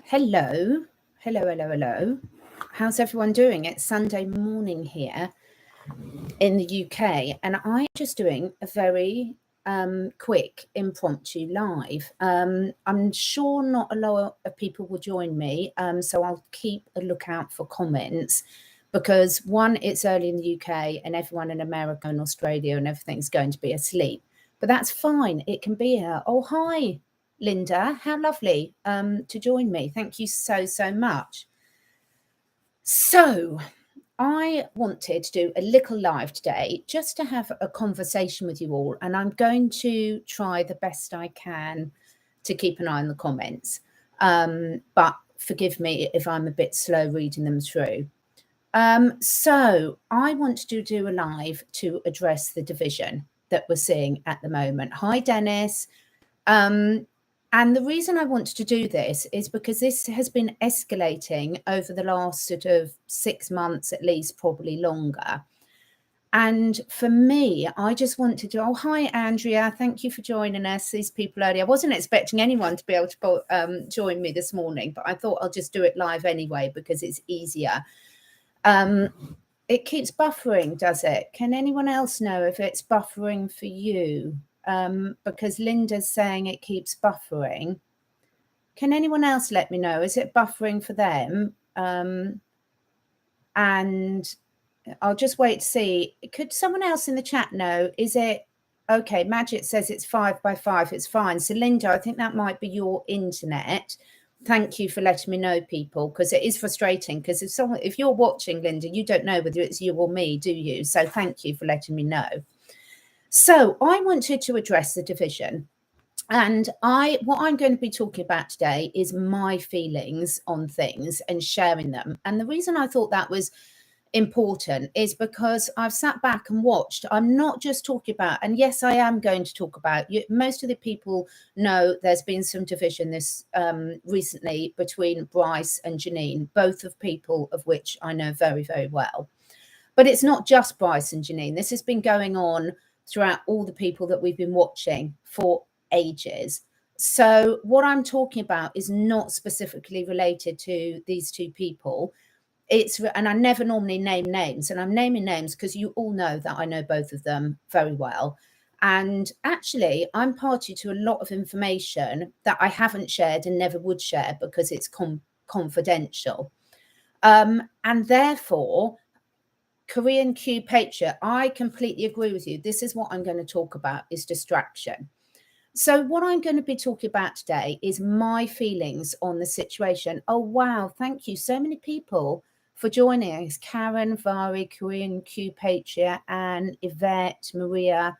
Hello. Hello. How's everyone doing? It's Sunday morning here in the UK, and I'm just doing a very quick impromptu live. I'm sure not a lot of people will join me, so I'll keep a lookout for comments because one, it's early in the UK and everyone in America and Australia and everything's going to be asleep. But that's fine. It can be here. Oh, hi, Linda. How lovely to join me. Thank you so much. So I wanted to do a little live today just to have a conversation with you all, and I'm going to try the best I can to keep an eye on the comments. But forgive me if I'm a bit slow reading them through. So I want to do a live to address the division that we're seeing at the moment. Hi, Dennis. And the reason I wanted to do this is because this has been escalating over the last sort of 6 months, at least, probably longer. And for me, I just wanted to, oh, hi, Andrea. Thank you for joining us. These people earlier. I wasn't expecting anyone to be able to join me this morning, but I thought I'll just do it live anyway because it's easier. It keeps buffering, does it? Can anyone else know if it's buffering for you? Because Linda's saying it keeps buffering. Can anyone else let me know? Is it buffering for them? And I'll just wait to see. Could someone else in the chat know? Is it okay? Magic says it's 5x5. It's fine. So Linda, I think that might be your internet. Thank you for letting me know, people, because it is frustrating. Because if you're watching, Linda, you don't know whether it's you or me, do you? So thank you for letting me know. So I wanted to address the division, and what I'm going to be talking about today is my feelings on things and sharing them. And the reason I thought that was important is because I've sat back and watched. I'm not just talking about, and yes, I am going to talk about, most of the people know there's been some division this recently between Bryce and Janine, both of people of which I know very well. But it's not just Bryce and Janine. This has been going on throughout all the people that we've been watching for ages. So what I'm talking about is not specifically related to these two people. And I never normally name names, and I'm naming names because you all know that I know both of them very well. And actually, I'm party to a lot of information that I haven't shared and never would share because it's confidential. And therefore, Korean Q Patriot, I completely agree with you. This is what I'm going to talk about, is distraction. So what I'm going to be talking about today is my feelings on the situation. Oh, wow. Thank you. So many people for joining us. Karen, Vari, Korean Q Patriot, Anne, Yvette, Maria.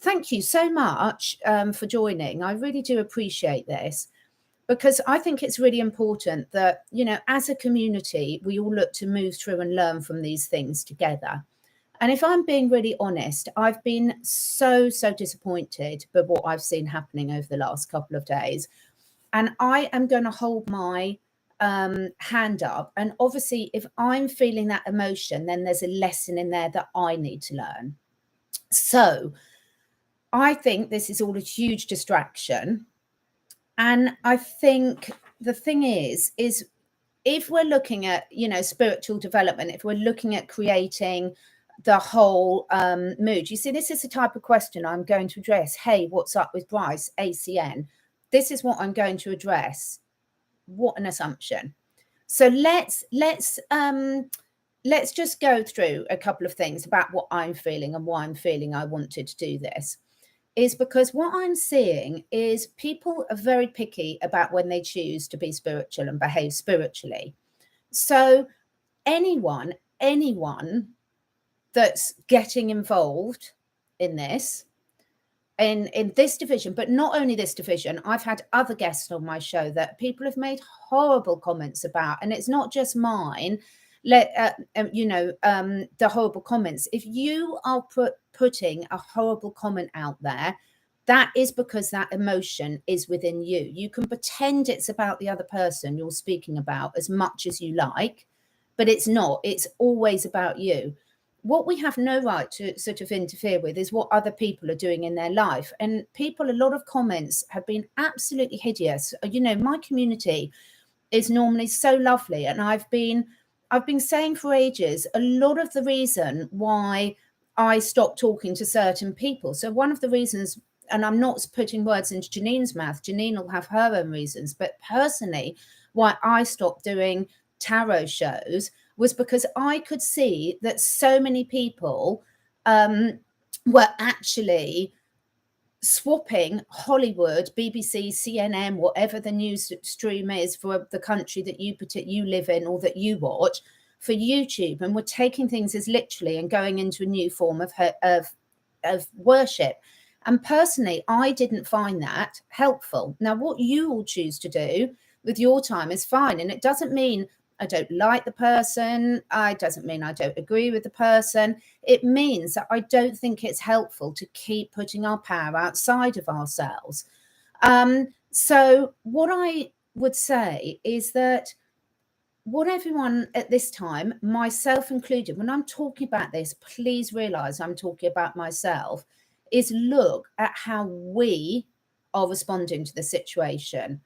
Thank you so much for joining. I really do appreciate this, because I think it's really important that, as a community, we all look to move through and learn from these things together. And if I'm being really honest, I've been so disappointed by what I've seen happening over the last couple of days. And I am going to hold my hand up. And obviously, if I'm feeling that emotion, then there's a lesson in there that I need to learn. So I think this is all a huge distraction. And I think the thing is if we're looking at, spiritual development, if we're looking at creating the whole mood, you see, this is the type of question I'm going to address. Hey, what's up with Bryce, ACN? This is what I'm going to address. What an assumption. So let's just go through a couple of things about what I'm feeling and why I'm feeling I wanted to do this. Is because what I'm seeing is people are very picky about when they choose to be spiritual and behave spiritually. So anyone that's getting involved in this, in this division, but not only this division, I've had other guests on my show that people have made horrible comments about, and it's not just mine. The horrible comments. If you are putting a horrible comment out there, that is because that emotion is within you. You can pretend it's about the other person you're speaking about as much as you like, but it's not. It's always about you. What we have no right to sort of interfere with is what other people are doing in their life. And a lot of comments have been absolutely hideous. My community is normally so lovely. And I've been saying for ages, a lot of the reason why I stopped talking to certain people. So one of the reasons, and I'm not putting words into Janine's mouth, Janine will have her own reasons, but personally, why I stopped doing tarot shows was because I could see that so many people were actually swapping Hollywood, BBC, CNN, whatever the news stream is for the country that you live in or that you watch, for YouTube, and we're taking things as literally and going into a new form of worship. And personally, I didn't find that helpful. Now, what you all choose to do with your time is fine, and it doesn't mean I don't like the person. It doesn't mean I don't agree with the person. It means that I don't think it's helpful to keep putting our power outside of ourselves. So what I would say is that what everyone at this time, myself included, when I'm talking about this, please realize I'm talking about myself, is look at how we are responding to the situation.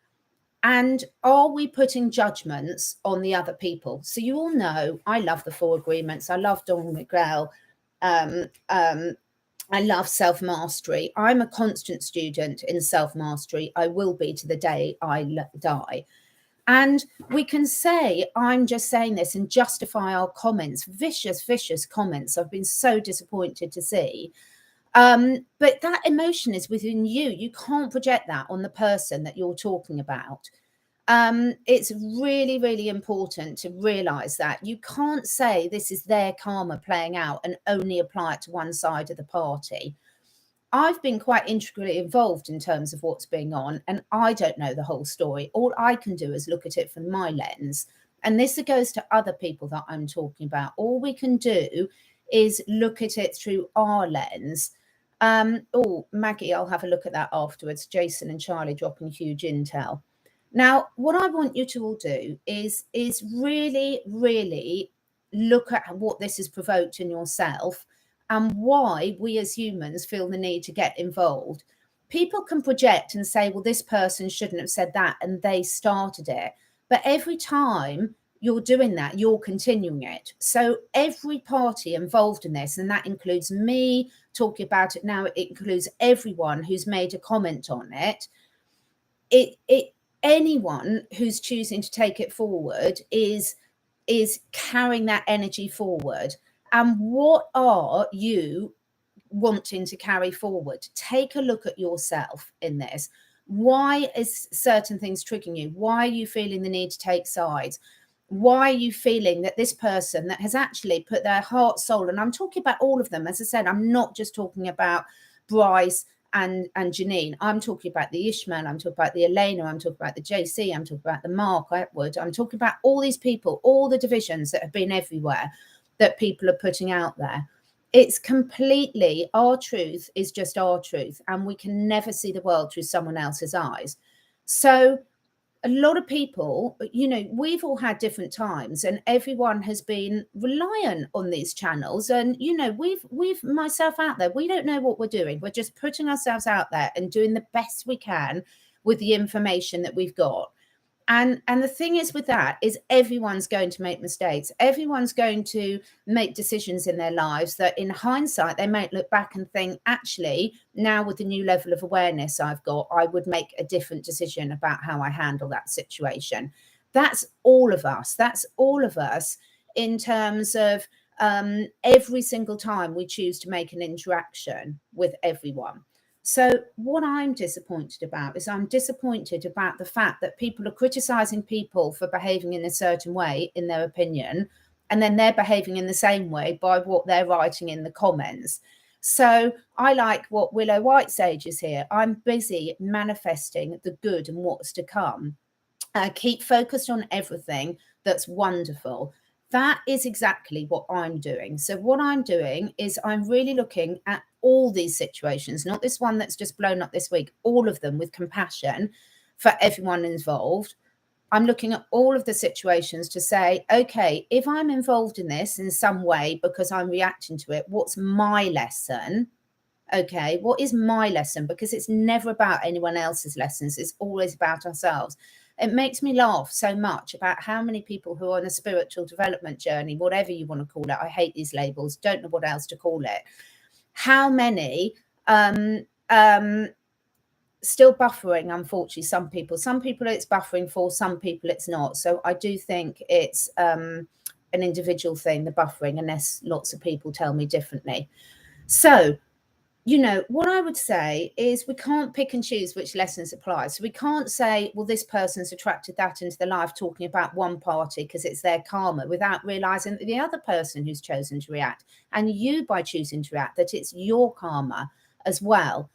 And are we putting judgments on the other people? So you all know I love the 4 agreements. I love Don Miguel. I love self-mastery. I'm a constant student in self-mastery. I will be to the day I die. And we can say, I'm just saying this and justify our comments, vicious comments I've been so disappointed to see. But that emotion is within you. You can't project that on the person that you're talking about. It's really, really important to realize that you can't say this is their karma playing out and only apply it to one side of the party. I've been quite integrally involved in terms of what's going on, and I don't know the whole story. All I can do is look at it from my lens. And this goes to other people that I'm talking about. All we can do is look at it through our lens. Oh, Maggie, I'll have a look at that afterwards. Jason and Charlie dropping huge intel. Now, what I want you to all do is really, really look at what this has provoked in yourself and why we as humans feel the need to get involved. People can project and say, well, this person shouldn't have said that and they started it. But every time you're doing that, you're continuing it. So every party involved in this, and that includes me talking about it now, it includes everyone who's made a comment on it. Anyone who's choosing to take it forward is carrying that energy forward. And what are you wanting to carry forward? Take a look at yourself in this. Why is certain things triggering you? Why are you feeling the need to take sides? Why are you feeling that this person that has actually put their heart, soul, and I'm talking about all of them, as I said, I'm not just talking about Bryce and Janine, I'm talking about the Ishmael, I'm talking about the Elena, I'm talking about the JC, I'm talking about the Mark Atwood, I'm talking about all these people, all the divisions that have been everywhere that people are putting out there. It's completely, our truth is just our truth, and we can never see the world through someone else's eyes. So a lot of people, you know, we've all had different times and everyone has been reliant on these channels. And, you know, we've myself out there, we don't know what we're doing. We're just putting ourselves out there and doing the best we can with the information that we've got. And the thing is with that is everyone's going to make mistakes. Everyone's going to make decisions in their lives that in hindsight, they might look back and think, actually, now with the new level of awareness I've got, I would make a different decision about how I handle that situation. That's all of us. That's all of us in terms of every single time we choose to make an interaction with everyone. So what I'm disappointed about is I'm disappointed about the fact that people are criticizing people for behaving in a certain way, in their opinion, and then they're behaving in the same way by what they're writing in the comments. So I like what Willow White Sage is here. I'm busy manifesting the good and what's to come. Keep focused on everything that's wonderful. That is exactly what I'm doing. So what I'm doing is I'm really looking at all these situations, not this one that's just blown up this week, all of them with compassion for everyone involved. I'm looking at all of the situations to say, okay, if I'm involved in this in some way because I'm reacting to it, what's my lesson? Okay, what is my lesson? Because it's never about anyone else's lessons. It's always about ourselves. It makes me laugh so much about how many people who are on a spiritual development journey, whatever you want to call it, I hate these labels, don't know what else to call it, how many still buffering, unfortunately. Some people it's buffering for, some people it's not. So I do think it's an individual thing, the buffering, unless lots of people tell me differently. So, you know, what I would say is we can't pick and choose which lessons apply. So we can't say, well, this person's attracted that into their life, talking about one party because it's their karma, without realizing that the other person who's chosen to react, and you by choosing to react, that it's your karma as well.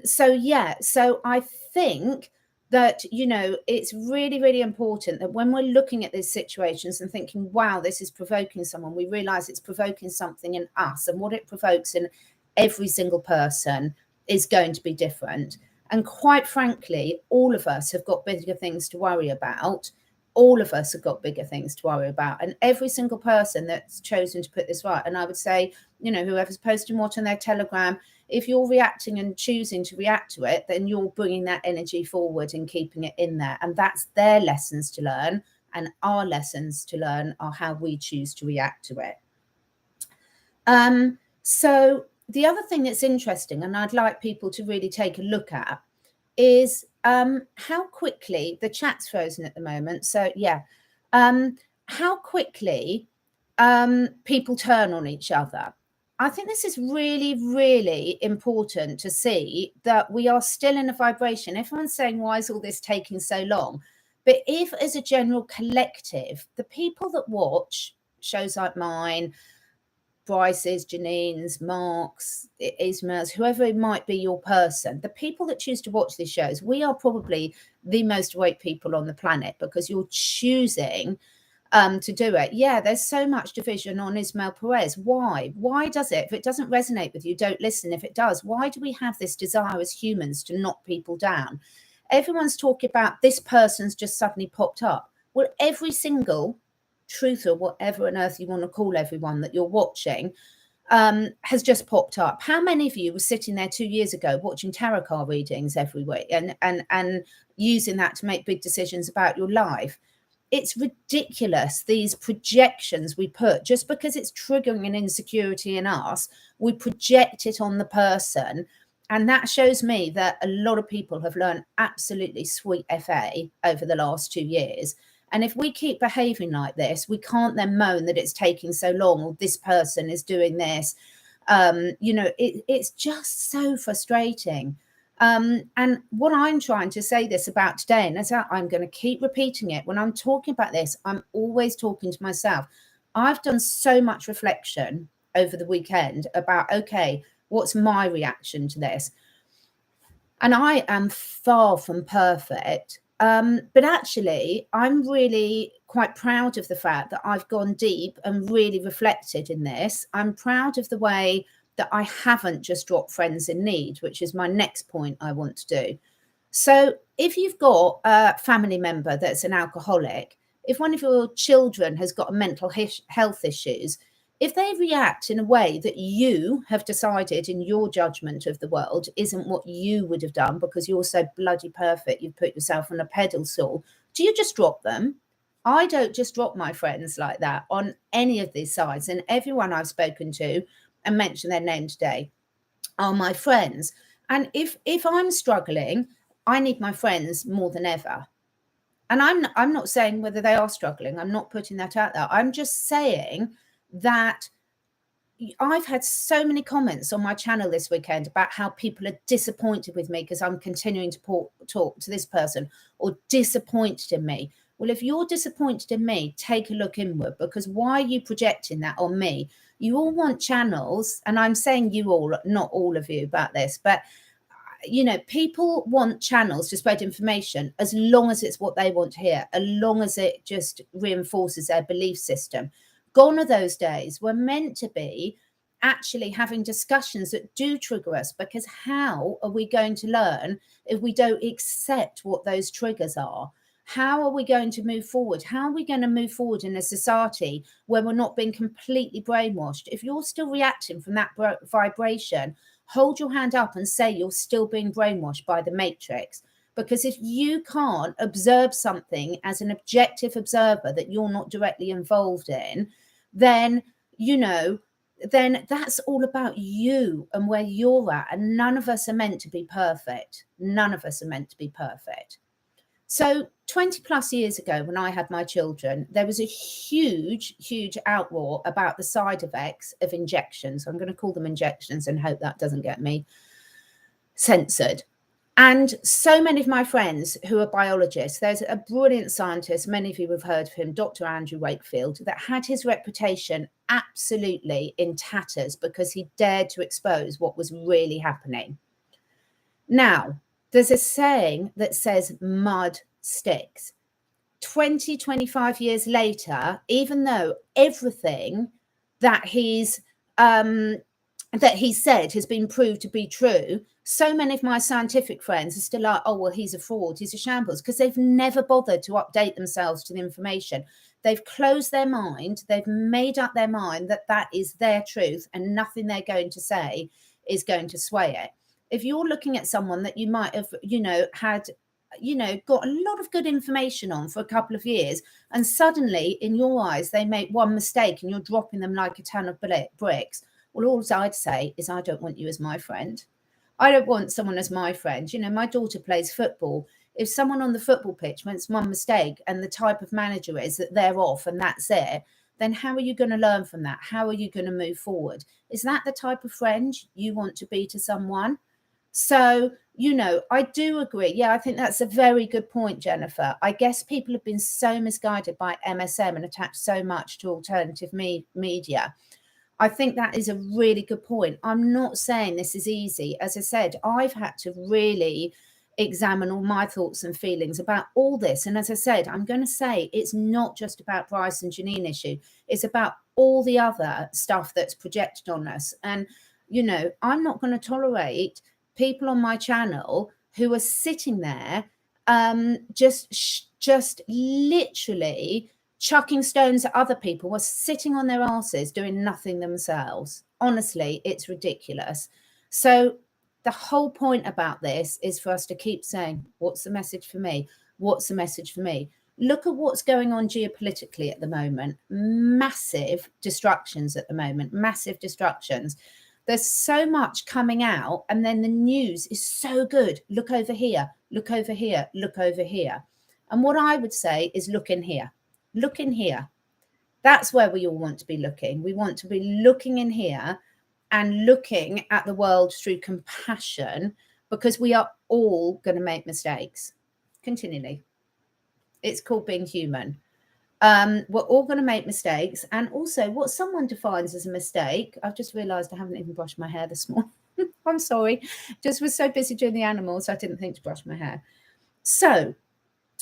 So I think that, you know, it's really, really important that when we're looking at these situations and thinking, wow, this is provoking someone, we realize it's provoking something in us, and what it provokes in every single person is going to be different. And quite frankly, all of us have got bigger things to worry about. All of us have got bigger things to worry about. And every single person that's chosen to put this right, and I would say, you know, whoever's posting what on their Telegram, if you're reacting and choosing to react to it, then you're bringing that energy forward and keeping it in there. And that's their lessons to learn. And our lessons to learn are how we choose to react to it. So the other thing that's interesting, and I'd like people to really take a look at, is how quickly the chat's frozen at the moment. So yeah, how quickly people turn on each other. I think this is really, really important to see that we are still in a vibration. Everyone's saying, why is all this taking so long? But if, as a general collective, the people that watch shows like mine, Bryce's, Janine's, Mark's, Ismail's, whoever it might be your person, the people that choose to watch these shows, we are probably the most awake people on the planet, because you're choosing to do it. Yeah, there's so much division on Ismail Perez. Why? Why does it? If it doesn't resonate with you, don't listen. If it does, why do we have this desire as humans to knock people down? Everyone's talking about this person's just suddenly popped up. Well, every single truth, or whatever on earth you want to call everyone that you're watching, has just popped up. How many of you were sitting there 2 years ago watching tarot card readings every week and using that to make big decisions about your life? It's ridiculous, these projections we put. Just because it's triggering an insecurity in us, we project it on the person. And that shows me that a lot of people have learned absolutely sweet FA over the last 2 years. And if we keep behaving like this, we can't then moan that it's taking so long, or this person is doing this. You know, it's just so frustrating. And what I'm trying to say this about today, and as I'm going to keep repeating it, when I'm talking about this, I'm always talking to myself. I've done so much reflection over the weekend about, okay, what's my reaction to this? And I am far from perfect. But actually, I'm really quite proud of the fact that I've gone deep and really reflected in this. I'm proud of the way that I haven't just dropped friends in need, which is my next point I want to do. So if you've got a family member that's an alcoholic, if one of your children has got a mental health issues, if they react in a way that you have decided in your judgment of the world isn't what you would have done because you're so bloody perfect, you've put yourself on a pedestal, do you just drop them? I don't just drop my friends like that on any of these sides. And everyone I've spoken to and mentioned their name today are my friends. And if I'm struggling, I need my friends more than ever. And I'm not saying whether they are struggling. I'm not putting that out there. I'm just saying that I've had so many comments on my channel this weekend about how people are disappointed with me because I'm continuing to talk to this person, or disappointed in me. Well, if you're disappointed in me, take a look inward, because why are you projecting that on me? You all want channels, and I'm saying you all, not all of you about this, but you know, people want channels to spread information as long as it's what they want to hear, as long as it just reinforces their belief system. Gone are those days. We're meant to be actually having discussions that do trigger us, because how are we going to learn if we don't accept what those triggers are? How are we going to move forward? How are we going to move forward in a society where we're not being completely brainwashed? If you're still reacting from that vibration, hold your hand up and say you're still being brainwashed by the matrix, Because if you can't observe something as an objective observer that you're not directly involved in, then, you know, then that's all about you and where you're at. And none of us are meant to be perfect. None of us are meant to be perfect. So 20 plus years ago, when I had my children, there was a huge, huge outroar about the side effects of injections. I'm going to call them injections and hope that doesn't get me censored. And so many of my friends who are biologists, there's a brilliant scientist, many of you have heard of him, Dr. Andrew Wakefield, that had his reputation absolutely in tatters because he dared to expose what was really happening. Now, there's a saying that says mud sticks. 20, 25 years later, even though everything that he said has been proved to be true, so many of my scientific friends are still like, oh, well, he's a fraud, he's a shambles, because they've never bothered to update themselves to the information. They've closed their mind, they've made up their mind that that is their truth and nothing they're going to say is going to sway it. If you're looking at someone that you might have, had, got a lot of good information on for a couple of years, and suddenly in your eyes, they make one mistake and you're dropping them like a ton of bricks. Well, all I'd say is I don't want you as my friend. I don't want someone as my friend. My daughter plays football. If someone on the football pitch makes one mistake and the type of manager is that they're off and that's it, then how are you going to learn from that? How are you going to move forward? Is that the type of friend you want to be to someone? So, I do agree. Yeah, I think that's a very good point, Jennifer. I guess people have been so misguided by MSM and attached so much to alternative media. I think that is a really good point. I'm not saying this is easy. As I said, I've had to really examine all my thoughts and feelings about all this. And as I said, I'm going to say it's not just about Bryce and Janine issue. It's about all the other stuff that's projected on us. And, I'm not going to tolerate people on my channel who are sitting there just literally chucking stones at other people, were sitting on their asses doing nothing themselves. Honestly, it's ridiculous. So the whole point about this is for us to keep saying, what's the message for me? What's the message for me? Look at what's going on geopolitically at the moment. Massive destructions at the moment, massive destructions. There's so much coming out, and then the news is so good. Look over here, look over here, look over here. And what I would say is look in here. Look in here. That's where we all want to be looking. We want to be looking in here and looking at the world through compassion, because we are all going to make mistakes continually. It's called being human. We're all going to make mistakes. And also what someone defines as a mistake, I've just realized I haven't even brushed my hair this morning. I'm sorry. Just was so busy doing the animals, I didn't think to brush my hair. So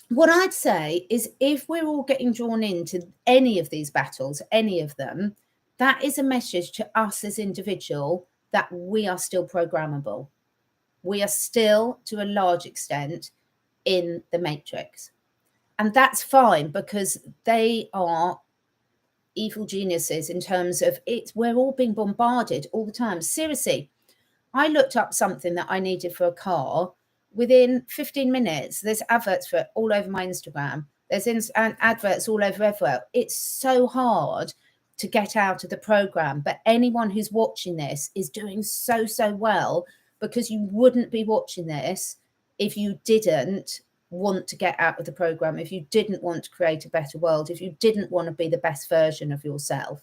what I'd say is if we're all getting drawn into any of these battles, any of them, that is a message to us as individual that we are still programmable. We are still, to a large extent, in the matrix. And that's fine, because they are evil geniuses in terms of it. We're all being bombarded all the time. Seriously, I looked up something that I needed for a car. Within 15 minutes, there's adverts for it all over my Instagram. There's adverts all over everywhere. It's so hard to get out of the program. But anyone who's watching this is doing so, so well, because you wouldn't be watching this if you didn't want to get out of the program, if you didn't want to create a better world, if you didn't want to be the best version of yourself.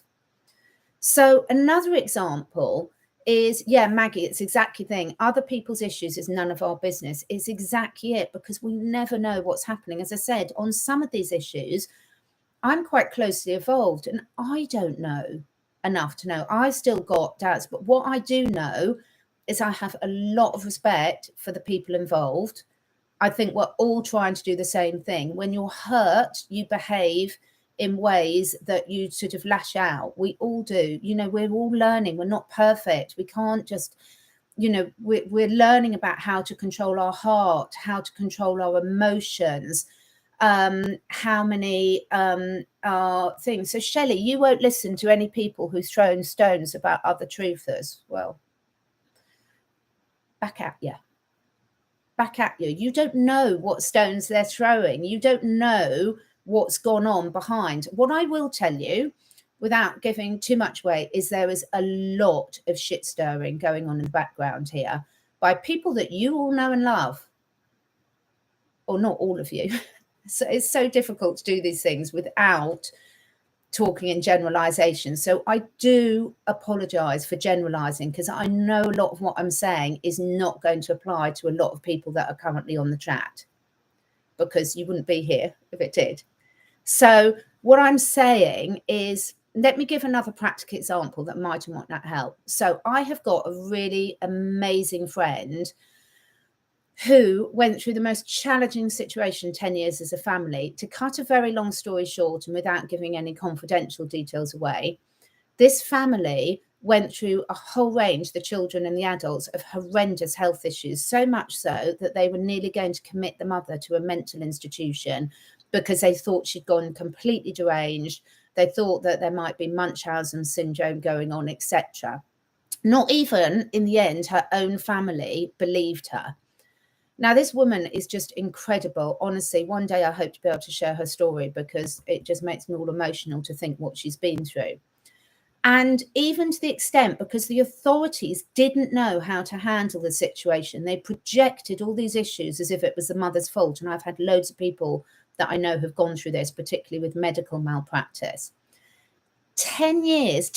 So another example is, Maggie, it's exactly the thing. Other people's issues is none of our business. It's exactly it, because we never know what's happening. As I said, on some of these issues, I'm quite closely involved and I don't know enough to know. I've still got doubts, but what I do know is I have a lot of respect for the people involved. I think we're all trying to do the same thing. When you're hurt, you behave in ways that you sort of lash out. We all do. We're all learning. We're not perfect. We can't just, we're learning about how to control our heart, how to control our emotions, how many things. So Shelley, you won't listen to any people who's thrown stones about other truthers. Well, back at you. back at you. You don't know what stones they're throwing. You don't know what's gone on behind. What I will tell you, without giving too much away, is there is a lot of shit stirring going on in the background here by people that you all know and love, or not all of you. So it's so difficult to do these things without talking in generalization. So I do apologize for generalizing, because I know a lot of what I'm saying is not going to apply to a lot of people that are currently on the chat, because you wouldn't be here if it did. So what I'm saying is, let me give another practical example that might or might not help. So I have got a really amazing friend who went through the most challenging situation 10 years as a family. To cut a very long story short, and without giving any confidential details away, this family went through a whole range, the children and the adults, of horrendous health issues, so much so that they were nearly going to commit the mother to a mental institution because they thought she'd gone completely deranged. They thought that there might be Munchausen syndrome going on, etc. Not even in the end, her own family believed her. Now, this woman is just incredible. Honestly, one day I hope to be able to share her story, because it just makes me all emotional to think what she's been through. And even to the extent, because the authorities didn't know how to handle the situation, they projected all these issues as if it was the mother's fault. And I've had loads of people that I know have gone through this, particularly with medical malpractice. 10 years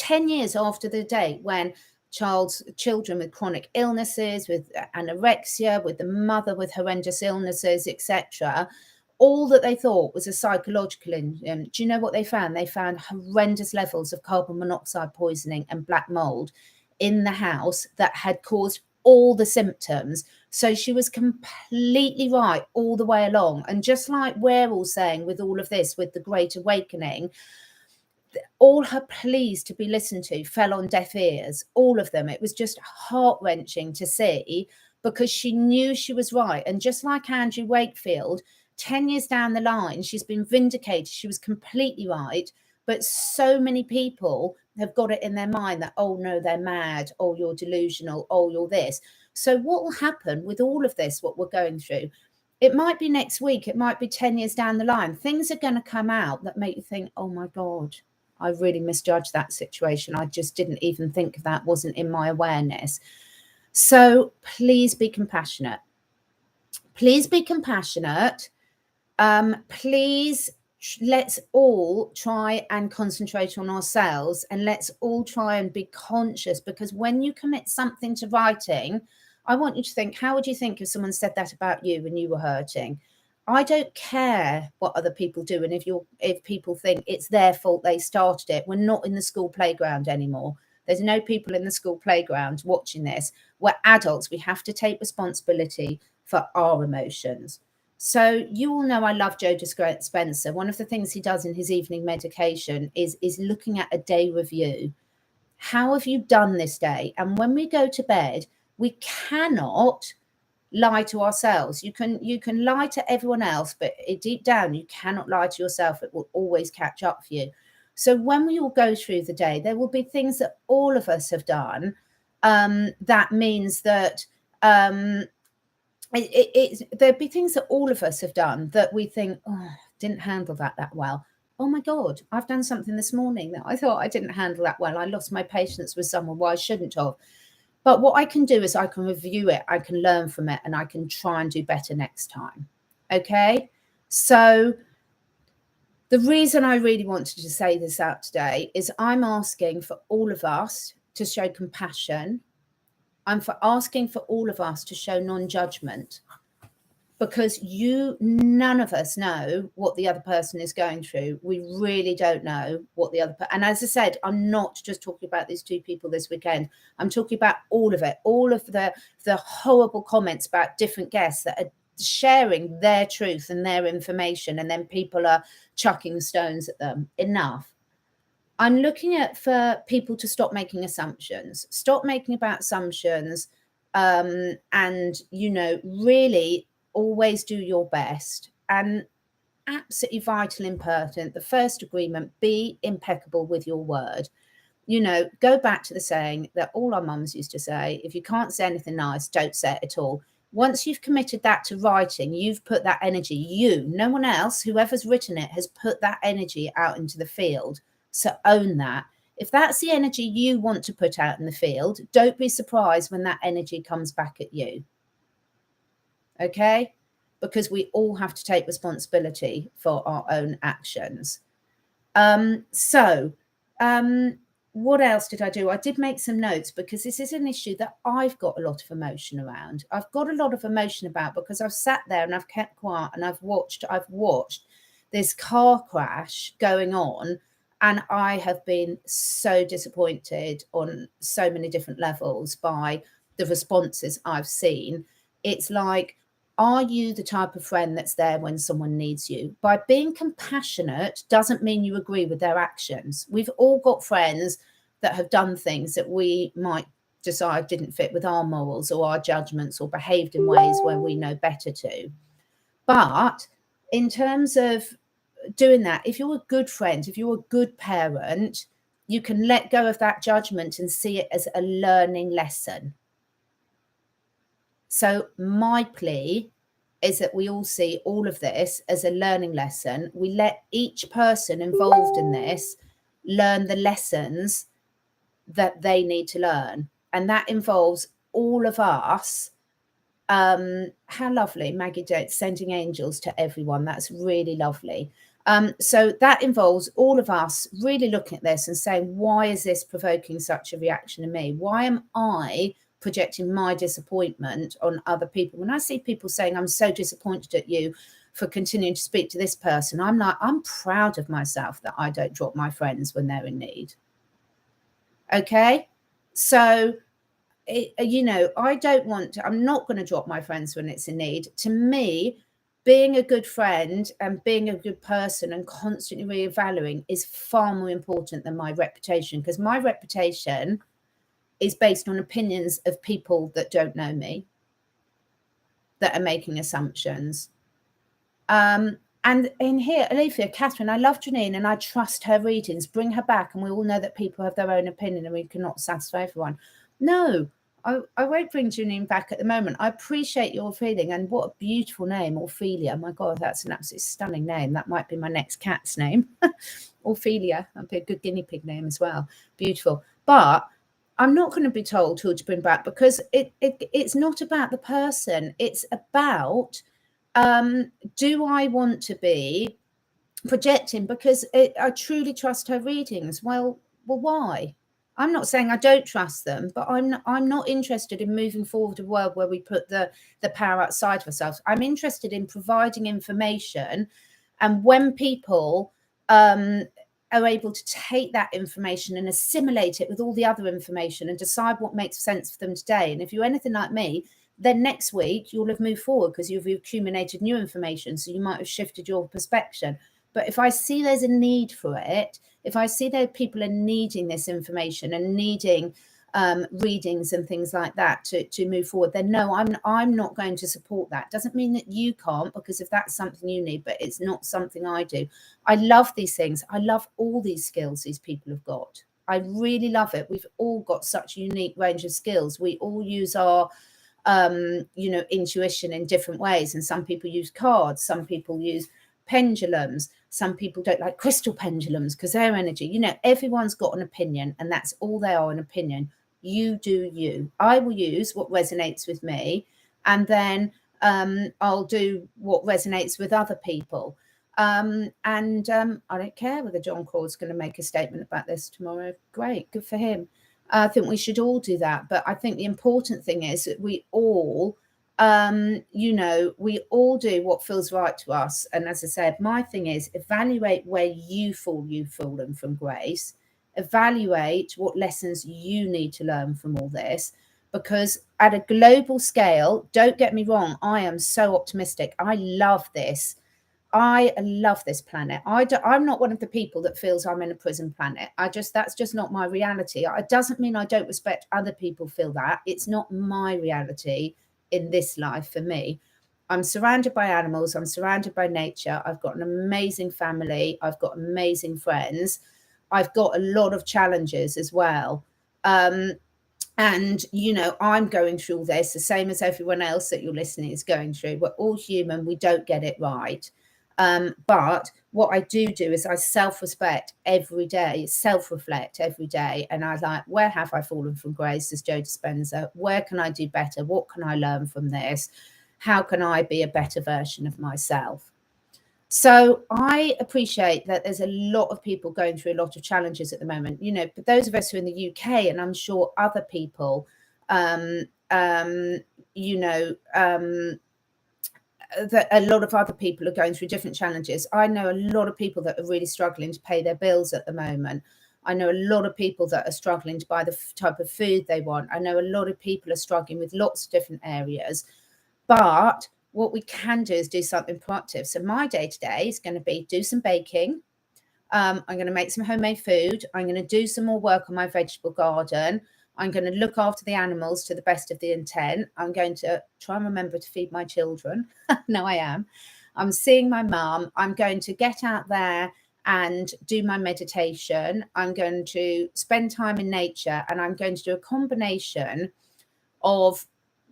after the date when children with chronic illnesses, with anorexia, with the mother with horrendous illnesses, etc., all that they thought was a psychological do you know what they found? They found horrendous levels of carbon monoxide poisoning and black mold in the house that had caused all the symptoms. So she was completely right all the way along. And just like we're all saying with all of this, with the Great Awakening, all her pleas to be listened to fell on deaf ears, all of them. It was just heart-wrenching to see, because she knew she was right. And just like Andrew Wakefield, 10 years down the line, she's been vindicated. She was completely right. But so many people have got it in their mind that, oh, no, they're mad. Oh, you're delusional. Oh, you're this. So what will happen with all of this, what we're going through? It might be next week. It might be 10 years down the line. Things are going to come out that make you think, oh, my God, I really misjudged that situation. I just didn't even think of that, wasn't in my awareness. So please be compassionate. Please be compassionate. Please, let's all try and concentrate on ourselves, and let's all try and be conscious, because when you commit something to writing, I want you to think, how would you think if someone said that about you when you were hurting? I don't care what other people do. And if people think it's their fault, they started it. We're not in the school playground anymore. There's no people in the school playground watching this. We're adults. We have to take responsibility for our emotions. So you all know I love Joe Dispenza. One of the things he does in his evening medication is looking at a day review. How have you done this day? And when we go to bed, we cannot lie to ourselves. You can lie to everyone else, but deep down you cannot lie to yourself. It will always catch up for you. So when we all go through the day, there will be things that all of us have done. That means that there'll be things that all of us have done that we think, oh, didn't handle that well. Oh my God, I've done something this morning that I thought I didn't handle that well. I lost my patience with someone where I shouldn't have. But what I can do is I can review it, I can learn from it, and I can try and do better next time. Okay? So the reason I really wanted to say this out today is I'm asking for all of us to show compassion. I'm asking for all of us to show non-judgment, because none of us know what the other person is going through. We really don't know what the other person, and as I said, I'm not just talking about these two people this weekend. I'm talking about all of it, all of the horrible comments about different guests that are sharing their truth and their information, and then people are chucking stones at them. Enough. I'm looking for people to stop making assumptions, and, really always do your best. And absolutely vital, important, the first agreement, be impeccable with your word. Go back to the saying that all our mums used to say, if you can't say anything nice, don't say it at all. Once you've committed that to writing, you've put that energy, no one else, whoever's written it, has put that energy out into the field. So own that. If that's the energy you want to put out in the field, don't be surprised when that energy comes back at you. Okay? Because we all have to take responsibility for our own actions. What else did I do? I did make some notes because this is an issue that I've got a lot of emotion around. I've got a lot of emotion about because I've sat there and I've kept quiet and I've watched this car crash going on, and I have been so disappointed on so many different levels by the responses I've seen. It's like, are you the type of friend that's there when someone needs you? By being compassionate doesn't mean you agree with their actions. We've all got friends that have done things that we might decide didn't fit with our morals or our judgments, or behaved in ways where we know better to. But in terms of doing that, if you're a good friend, if you're a good parent, you can let go of that judgment and see it as a learning lesson. So my plea is that we all see all of this as a learning lesson. We let each person involved in this learn the lessons that they need to learn. And that involves all of us. How lovely, Maggie Jones, sending angels to everyone. That's really lovely. So that involves all of us really looking at this and saying, why is this provoking such a reaction in me? Why am I projecting my disappointment on other people? When I see people saying, I'm so disappointed at you for continuing to speak to this person, I'm like, I'm proud of myself that I don't drop my friends when they're in need. Okay? So, I don't want to, I'm not going to drop my friends when it's in need. To me, being a good friend and being a good person and constantly reevaluating is far more important than my reputation, because my reputation is based on opinions of people that don't know me, that are making assumptions. And in here, Alethea, Catherine, I love Janine and I trust her readings. Bring her back, and we all know that people have their own opinion and we cannot satisfy everyone. No, I won't bring Janine back at the moment. I appreciate your feeling, and what a beautiful name, Ophelia. My God, that's an absolutely stunning name. That might be my next cat's name. Ophelia, that'd be a good guinea pig name as well. Beautiful. But I'm not going to be told who to bring back, because it's not about the person. It's about, do I want to be projecting because I truly trust her readings? Well, why? I'm not saying I don't trust them, but I'm not interested in moving forward a world where we put the power outside of ourselves. I'm interested in providing information, and when people are able to take that information and assimilate it with all the other information and decide what makes sense for them today. And if you're anything like me, then next week you'll have moved forward because you've accumulated new information, so you might have shifted your perspective. But if I see there's a need for it, if I see that people are needing this information and needing readings and things like that to move forward, then no, I'm not going to support that. Doesn't mean that you can't, because if that's something you need, but it's not something I do. I love these things. I love all these skills these people have got. I really love it. We've all got such a unique range of skills. We all use our intuition in different ways, and some people use cards, some people use pendulums, some people don't like crystal pendulums because their energy, everyone's got an opinion, and that's all they are, an opinion. You do you. I will use what resonates with me, and then I'll do what resonates with other people. I don't care whether John Crawl's going to make a statement about this tomorrow. Great, good for him. I think we should all do that. But I think the important thing is that we all, we all do what feels right to us. And as I said, my thing is evaluate where you've fallen from grace. Evaluate what lessons you need to learn from all this. Because at a global scale, don't get me wrong, I am so optimistic. I love this. I love this planet. I'm not one of the people that feels I'm in a prison planet. That's just not my reality. It doesn't mean I don't respect other people feel that. It's not my reality in this life for me. I'm surrounded by animals. I'm surrounded by nature. I've got an amazing family. I've got amazing friends. I've got a lot of challenges as well. And And, you know, I'm going through all this, the same as everyone else that you're listening is going through. We're all human. We don't get it right. But what I do is I self-respect every day, self-reflect every day. And I like, where have I fallen from grace, as Joe Dispenza? Where can I do better? What can I learn from this? How can I be a better version of myself? So I appreciate that there's a lot of people going through a lot of challenges at the moment, you know, but those of us who are in the UK, and I'm sure other people, you know, that a lot of other people are going through different challenges. I know a lot of people that are really struggling to pay their bills at the moment. I know a lot of people that are struggling to buy the type of food they want. I know a lot of people are struggling with lots of different areas. But what we can do is do something proactive. So my day to day is going to be do some baking. I'm going to make some homemade food. I'm going to do some more work on my vegetable garden. I'm going to look after the animals to the best of the intent. I'm going to try and remember to feed my children. No, I am. I'm seeing my mum. I'm going to get out there and do my meditation. I'm going to spend time in nature, and I'm going to do a combination of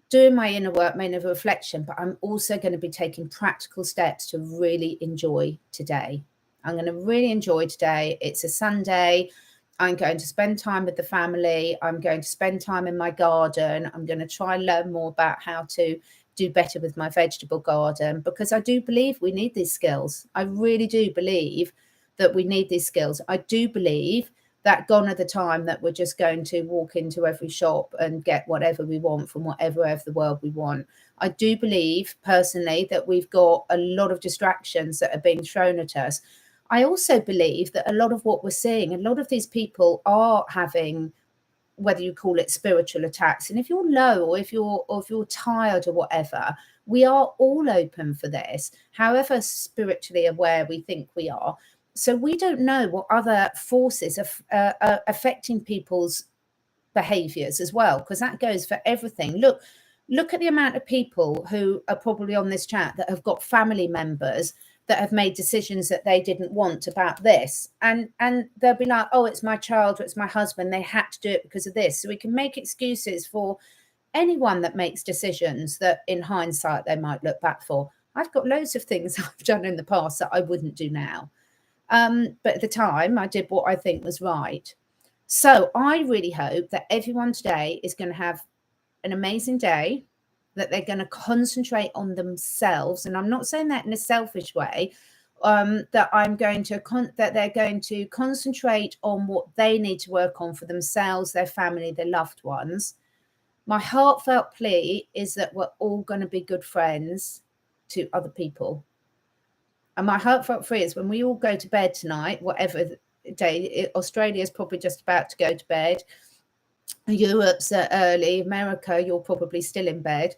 doing my inner work, my inner reflection, but I'm also going to be taking practical steps to really enjoy today. I'm going to really enjoy today. It's a Sunday. I'm going to spend time with the family. I'm going to spend time in my garden. I'm going to try and learn more about how to do better with my vegetable garden, because I do believe we need these skills. I really do believe that we need these skills. I do believe that gone are the time that we're just going to walk into every shop and get whatever we want from whatever of the world we want. I do believe personally that we've got a lot of distractions that are being thrown at us. I also believe that a lot of what we're seeing, a lot of these people are having, whether you call it spiritual attacks, and if you're low or if you're tired or whatever, we are all open for this, however spiritually aware we think we are. So we don't know what other forces are affecting people's behaviors as well, because that goes for everything. Look at the amount of people who are probably on this chat that have got family members that have made decisions that they didn't want about this, and they'll be like, oh, it's my child or it's my husband, they had to do it because of this. So we can make excuses for anyone that makes decisions that in hindsight they might look back for. I've got loads of things I've done in the past that I wouldn't do now. But at the time, I did what I think was right. So I really hope that everyone today is going to have an amazing day, that they're going to concentrate on themselves. And I'm not saying that in a selfish way, that I'm going to that they're going to concentrate on what they need to work on for themselves, their family, their loved ones. My heartfelt plea is that we're all going to be good friends to other people. And my heartfelt plea is when we all go to bed tonight, whatever day, Australia's probably just about to go to bed. Europe's early. America, you're probably still in bed.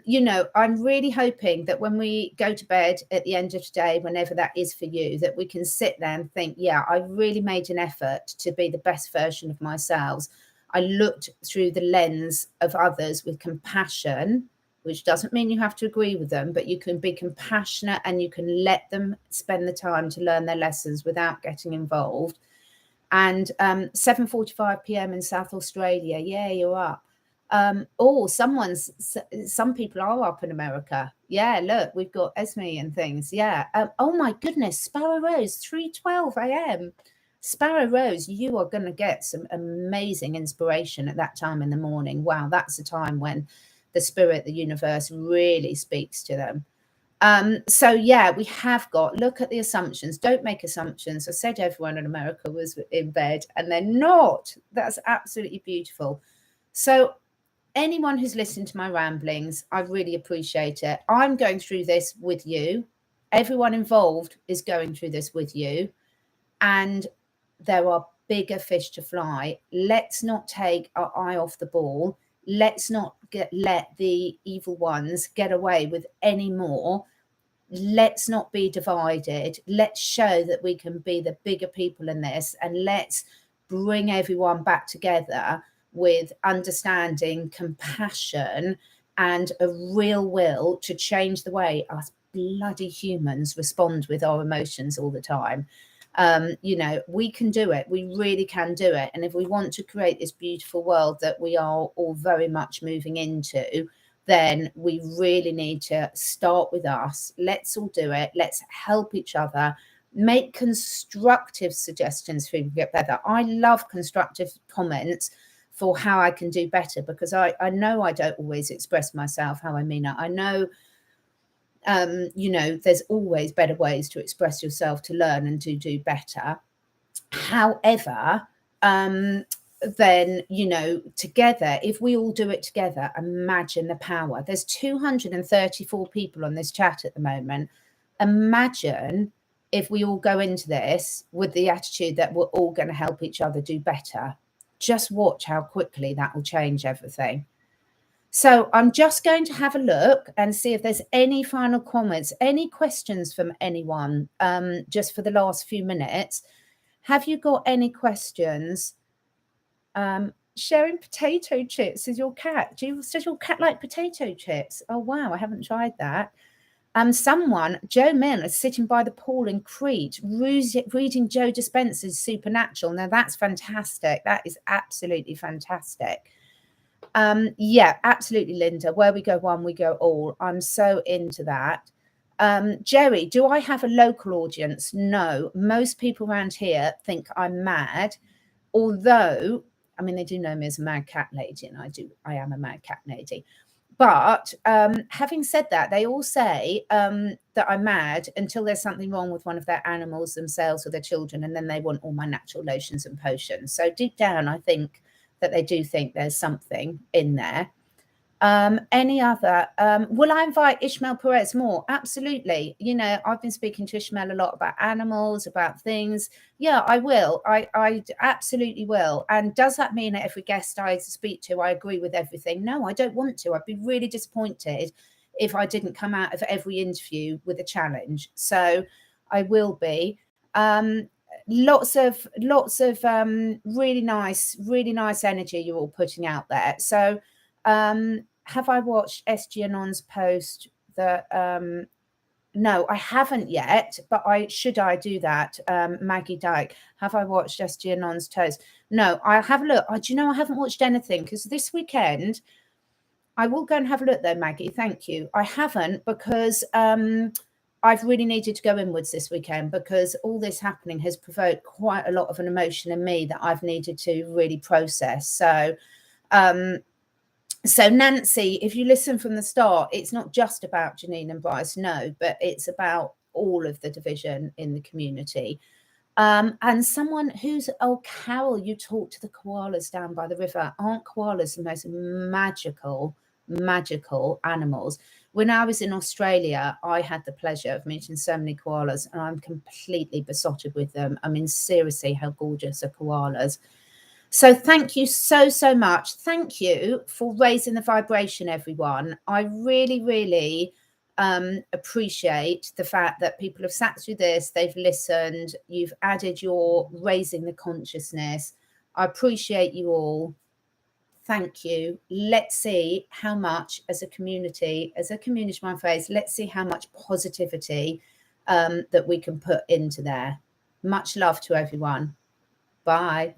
You know, I'm really hoping that when we go to bed at the end of today, whenever that is for you, that we can sit there and think, yeah, I really made an effort to be the best version of myself. I looked through the lens of others with compassion, which doesn't mean you have to agree with them, but you can be compassionate and you can let them spend the time to learn their lessons without getting involved. And 7:45 p.m. in South Australia. Yeah, you're up. Some people are up in America. Yeah, look, we've got Esme and things. Yeah. Oh my goodness, Sparrow Rose, 3:12 a.m. Sparrow Rose, you are going to get some amazing inspiration at that time in the morning. Wow, that's a time when the spirit, the universe really speaks to them. So yeah, we have got, look at the assumptions. Don't make assumptions. I said everyone in America was in bed and they're not. That's absolutely beautiful. So anyone who's listened to my ramblings, I really appreciate it. I'm going through this with you. Everyone involved is going through this with you. And there are bigger fish to fly. Let's not take our eye off the ball. Let's not let the evil ones get away with any more. Let's not be divided. Let's show that we can be the bigger people in this, and let's bring everyone back together with understanding, compassion, and a real will to change the way us bloody humans respond with our emotions all the time. You know, we can do it. We really can do it. And if we want to create this beautiful world that we are all very much moving into, then we really need to start with us. Let's all do it. Let's help each other. Make constructive suggestions for you to get better. I love constructive comments for how I can do better, because I know I don't always express myself how I mean it. I know, you know, there's always better ways to express yourself, to learn and to do better. However, then, you know, together, if we all do it together, imagine the power. There's 234 people on this chat at the moment. Imagine if we all go into this with the attitude that we're all going to help each other do better. Just watch how quickly that will change everything. So I'm just going to have a look and see if there's any final comments, any questions from anyone, just for the last few minutes. Have you got any questions? Sharing potato chips with your cat. Does your cat like potato chips? Oh, wow, I haven't tried that. Someone, Joe Mill, is sitting by the pool in Crete, reading Joe Dispenza's Supernatural. Now, that's fantastic. That is absolutely fantastic. Yeah, absolutely, Linda. Where we go one, we go all. I'm so into that. Jerry, do I have a local audience? No. Most people around here think I'm mad, although, I mean, they do know me as a mad cat lady, and I am a mad cat lady. But having said that, they all say that I'm mad until there's something wrong with one of their animals themselves or their children, and then they want all my natural lotions and potions. So deep down, I think that they do think there's something in there. Any other? Will I invite Ishmael Perez more? Absolutely. You know, I've been speaking to Ishmael a lot about animals, about things. Yeah, I will. I absolutely will. And does that mean that every guest I speak to, I agree with everything? No, I don't want to. I'd be really disappointed if I didn't come out of every interview with a challenge. So I will be. Lots of really nice energy you're all putting out there. So have I watched SG Anon's post that no, I haven't yet, but should I do that? Maggie Dyke, have I watched SG Anon's post? No, I'll have a look. Do you know, I haven't watched anything, because this weekend I will go and have a look though, Maggie. Thank you. I haven't, because I've really needed to go inwards this weekend, because all this happening has provoked quite a lot of an emotion in me that I've needed to really process. So so Nancy, if you listen from the start, it's not just about Janine and Bryce, no, but it's about all of the division in the community. And someone who's, oh, Carol, you talked to the koalas down by the river. Aren't koalas the most magical animals? When I was in Australia, I had the pleasure of meeting so many koalas, and I'm completely besotted with them. I mean, seriously, how gorgeous are koalas? So thank you so much. Thank you for raising the vibration, everyone. I really appreciate the fact that people have sat through this, they've listened, you've added your raising the consciousness. I appreciate you all. Thank you. Let's see how much as a community mind phase, let's see how much positivity that we can put into there. Much love to everyone. Bye.